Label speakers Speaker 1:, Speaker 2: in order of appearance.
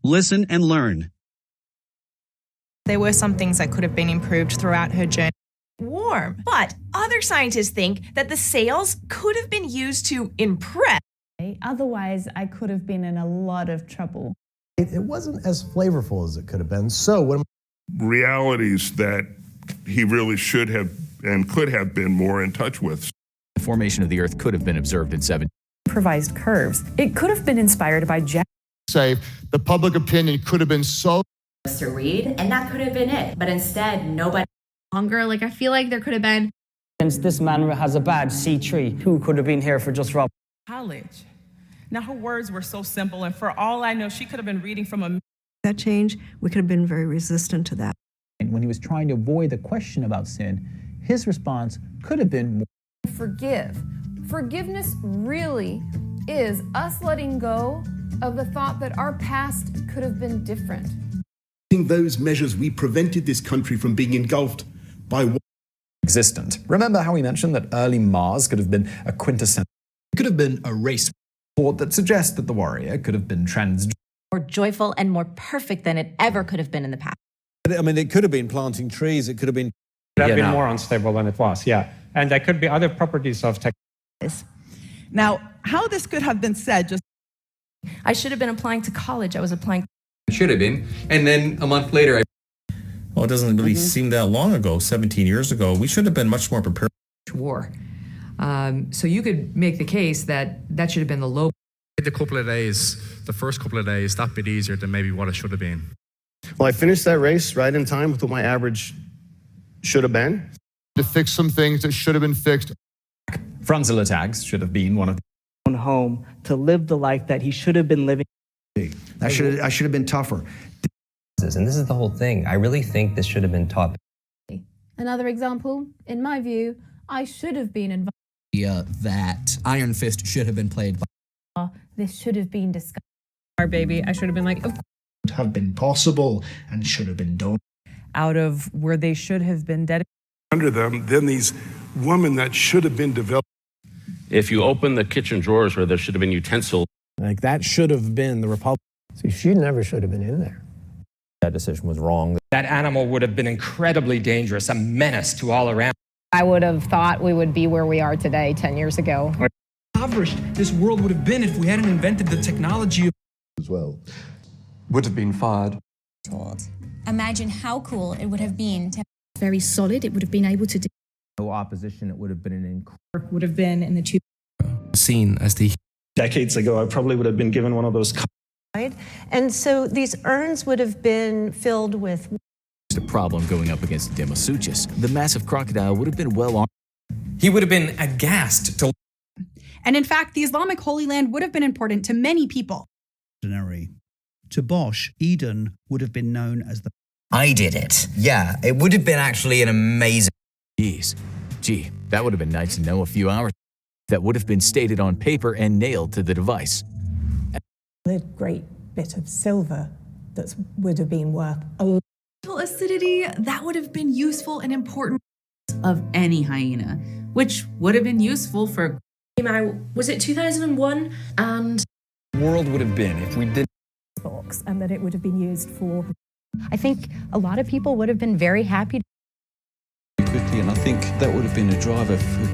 Speaker 1: Listen and learn.
Speaker 2: There were some things that could have been improved throughout her journey.
Speaker 3: Warm. But other scientists think that the sails could have been used to impress.
Speaker 4: Otherwise, I could have been in a lot of trouble.
Speaker 5: It wasn't as flavorful as it could have been. So when
Speaker 6: realities that he really should have and could have been more in touch with.
Speaker 7: The formation of the Earth could have been observed in 7
Speaker 4: Improvised curves. It could have been inspired by Jack.
Speaker 8: Say the public opinion could have been so
Speaker 9: to read, and that could have been it. But instead, nobody.
Speaker 10: Longer, like I feel like there could have been.
Speaker 11: Since this man has a badge, C3, who could have been here for just Rob?
Speaker 12: College. Now her words were so simple, and for all I know, she could have been reading from a.
Speaker 13: That change, we could have been very resistant to that.
Speaker 14: And when he was trying to avoid the question about sin, his response could have been more.
Speaker 10: Forgive. Forgiveness really is us letting go of the thought that our past could have been different.
Speaker 15: In those measures, we prevented this country from being engulfed by
Speaker 16: existent. Remember how we mentioned that early Mars could have been a quintessential. It could have been a race report that suggests that the warrior could have been
Speaker 9: more joyful and more perfect than it ever could have been in the past.
Speaker 17: I mean, it could have been planting trees. It could have been.
Speaker 18: It could have been more unstable than it was, yeah. And there could be other properties of tech.
Speaker 12: Now, how this could have been said just.
Speaker 2: I should have been applying to college. I was applying.
Speaker 19: It should have been. And then a month later,
Speaker 20: well, it doesn't really seem that long ago, 17 years ago. We should have been much more prepared.
Speaker 21: War. So you could make the case that that should have been the low.
Speaker 22: The first couple of days, that bit easier than maybe what it should have been.
Speaker 23: Well, I finished that race right in time with what my average should have been.
Speaker 8: To fix some things that should have been fixed.
Speaker 16: Frontal attacks should have been one of the
Speaker 11: home to live the life that he should have been living.
Speaker 24: I should have been tougher.
Speaker 25: And this is the whole thing. I really think this should have been taught.
Speaker 10: Another example, in my view, I should have been invited.
Speaker 7: That Iron Fist should have been played by.
Speaker 10: This should have been discussed.
Speaker 2: Our baby, I should have been like, of course.
Speaker 26: Have been possible and should have been done.
Speaker 4: Out of where they should have been dedicated.
Speaker 6: Under them, then these women that should have been developed.
Speaker 27: If you open the kitchen drawers where there should have been utensils.
Speaker 5: Like that should have been the Republic.
Speaker 28: See, she never should have been in there.
Speaker 25: That decision was wrong.
Speaker 29: That animal would have been incredibly dangerous, a menace to all around.
Speaker 10: I would have thought we would be where we are today 10 years ago.
Speaker 30: Impoverished this world would have been if we hadn't invented the technology.
Speaker 31: As well. Would have been fired.
Speaker 32: Imagine how cool it would have been to
Speaker 33: very solid. It would have been able to do.
Speaker 34: No opposition. It would have been an incredible.
Speaker 33: Would have been in the two.
Speaker 31: Seen as the.
Speaker 35: Decades ago, I probably would have been given one of those.
Speaker 13: And so these urns would have been filled with.
Speaker 7: The problem going up against Demosuchus, the massive crocodile would have been well armed.
Speaker 29: He would have been aghast to.
Speaker 2: And in fact, the Islamic Holy Land would have been important to many people.
Speaker 1: To Bosch, Eden would have been known as the.
Speaker 36: I did it. Yeah, it would have been actually an amazing.
Speaker 7: Gee, that would have been nice to know a few hours. That would have been stated on paper and nailed to the device.
Speaker 13: A great bit of silver that would have been worth a lot.
Speaker 2: Acidity, that would have been useful and important of any hyena, which would have been useful for.
Speaker 3: Was it 2001? And
Speaker 16: the world would have been if we did.
Speaker 4: Box, and that it would have been used for.
Speaker 9: I think a lot of people would have been very happy.
Speaker 17: Quickly, and I think that would have been a driver for